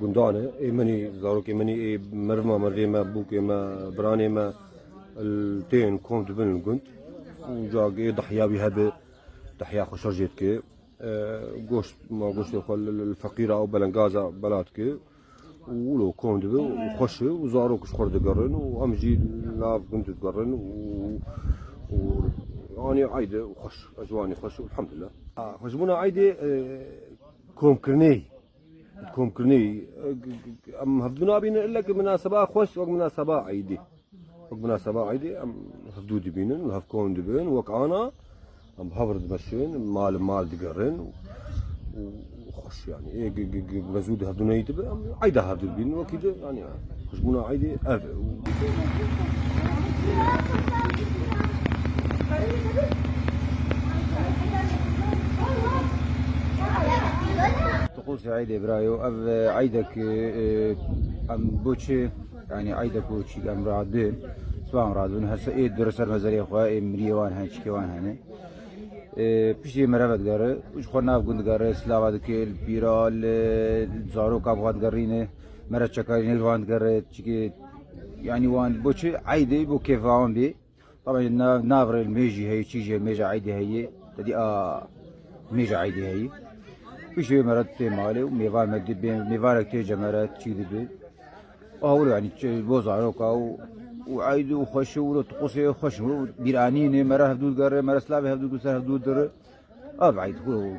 قندانه ايمني زاروك ايمني مرمى مريمه بوك ما براني ما التين كومت بين الجند وجاك ضحيه بهب ضحيه خشرجتك قوش ما قوش الفقيره او بلنغازا بلاتك ولو كومت وخش وزاروك شخور دقرن وامجي لاف كنت تقرن و يعني عايده وخش اجواني خش والحمد لله خشبونا عايده كوم كرني ام هفدونا بين الا مناسبه خوش وق مناسبه عيدي وق مناسبه عيدي ام هفدودي بينن وهف كون دبن وق انا ام هفرد مشين مال دقرن وخش يعني غزود هفدونا يدب عيده هفدود بين وكيد يعني خشبونا عيدي طقوس عيد إبراهيم أب عيدك أم بوشي يعني عيدك بوشي أم رادين سواء رادون هسه إيه درس المزاري خوا مريوان هنش كيوان هني بيشي مرافق داره وش خورنا بقول داره سلاوات كيل بيرال زارو كابوات قرينه مرة شكارين الوان قرر تشكي يعني وان بوشي عيدي بو كيف وان بي طبعا نافر الميجي هي تشيجي الميجي عيدي هي تدي ميجي عيدي هي بيشي مرات مالي وميفان مدد بين ميفانك تيجي مرات تشيدي بين وهو يعني بوزاروكا وعيد وخش وطقوسي خش بيرانيني مرة هفدود قرر مرة سلابي هفدود قصر هفدود در بعيد هو